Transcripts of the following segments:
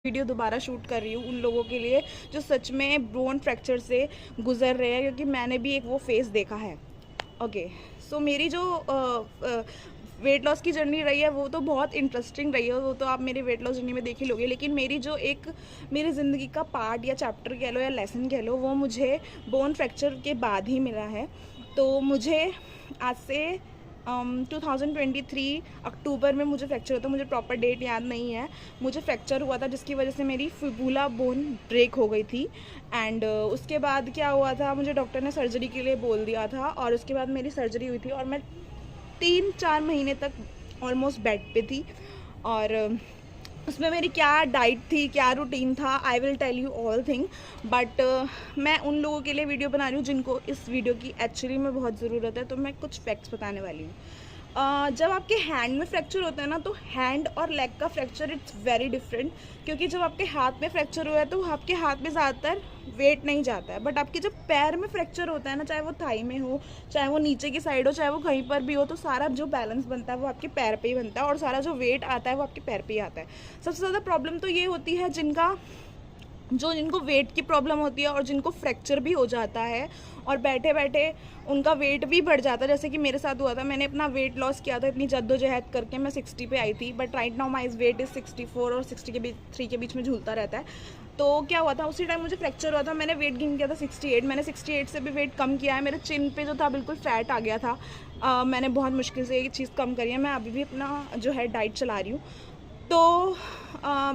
Video दोबारा shoot कर रही हूँ उन लोगों के लिए जो सच में बोन फ्रैक्चर से गुजर रहे हैं, क्योंकि मैंने भी एक वो फेस देखा है। ओके, सो मेरी जो वेट लॉस की जर्नी रही है वो तो बहुत इंटरेस्टिंग रही है, वो तो आप मेरे वेट लॉस जर्नी में देख ही लोगे। लेकिन मेरी जो एक मेरी ज़िंदगी का पार्ट या चैप्टर कह लो या लेसन कह लो, वो मुझे बोन फ्रैक्चर के बाद ही मिला है। तो मुझे आज से 2023 अक्टूबर में मुझे फ्रैक्चर होता है। मुझे प्रॉपर डेट याद नहीं है। मुझे फ्रैक्चर हुआ था जिसकी वजह से मेरी फिबुला बोन ब्रेक हो गई थी। एंड उसके बाद क्या हुआ था, मुझे डॉक्टर ने सर्जरी के लिए बोल दिया था और उसके बाद मेरी सर्जरी हुई थी और मैं 3-4 महीने तक ऑलमोस्ट बेड पे थी। और उसमें मेरी क्या डाइट थी, क्या रूटीन था, I will tell you all thing. But मैं उन लोगों के लिए वीडियो बना रही हूँ जिनको इस वीडियो की एक्चुअली में बहुत ज़रूरत है। तो मैं कुछ फैक्ट्स बताने वाली हूँ। जब आपके हैंड में फ्रैक्चर होता है ना, तो हैंड और लेग का फ्रैक्चर इट्स वेरी डिफरेंट। क्योंकि जब आपके हाथ में फ्रैक्चर हुआ है तो आपके हाथ में ज़्यादातर वेट नहीं जाता है। बट आपके जब पैर में फ्रैक्चर होता है ना, चाहे वो थाई में हो, चाहे वो नीचे की साइड हो, चाहे वो कहीं पर भी हो, तो सारा जो बैलेंस बनता है वो आपके पैर पे ही बनता है और सारा जो वेट आता है वो आपके पैर पे ही आता है। सबसे ज़्यादा प्रॉब्लम तो ये होती है जिनको वेट की प्रॉब्लम होती है और जिनको फ्रैक्चर भी हो जाता है और बैठे बैठे उनका वेट भी बढ़ जाता है। जैसे कि मेरे साथ हुआ था, मैंने अपना वेट लॉस किया था इतनी जद्दोजहद करके, मैं 60 पे आई थी। But right now my weight is 64 और 60 के बीच 3 के बीच में झूलता रहता है। तो क्या हुआ था, उसी टाइम मुझे फ्रैक्चर हुआ था। मैंने वेट गेन किया था 68। मैंने 68 से भी वेट कम किया है। मेरे चिन पे जो था बिल्कुल फैट आ गया था। मैंने बहुत मुश्किल से ये चीज़ कम करी है। मैं अभी भी अपना जो है डाइट चला रही हूँ। तो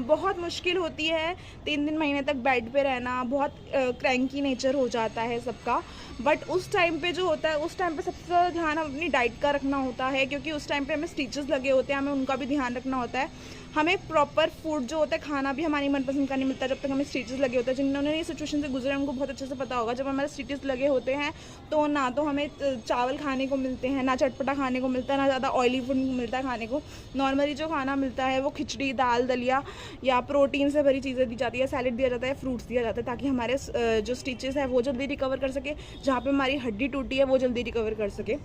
बहुत मुश्किल होती है 3 महीने तक बेड पे रहना। बहुत क्रैंकी नेचर हो जाता है सबका। बट उस टाइम पे जो होता है, उस टाइम पे सबसे ज़्यादा ध्यान अपनी डाइट का रखना होता है, क्योंकि उस टाइम पे हमें स्टिचेस लगे होते हैं, हमें उनका भी ध्यान रखना होता है। हमें प्रॉपर फूड जो होता है, खाना भी हमारी मनपसंद का नहीं मिलता जब तक हमें स्टिचेस लगे होते हैं। जिन्होंने ये सिचुएशन से गुजरे उनको बहुत अच्छे से पता होगा। जब हमारे स्टिचेस लगे होते हैं तो ना तो हमें चावल खाने को मिलते हैं, ना चटपटा खाने को मिलता है, ना ज़्यादा ऑयली फूड मिलता है खाने को। नॉर्मली जो खाना मिलता है वो खिचड़ी, दाल, दलिया या प्रोटीन से भरी चीज़ें दी जाती है, सैलेड दिया जाता है, फ्रूट्स दिया जाता है, ताकि हमारे जो स्टिचेस है वो जल्दी रिकवर कर सके, जहाँ पे हमारी हड्डी टूटी है वो जल्दी रिकवर कर सके।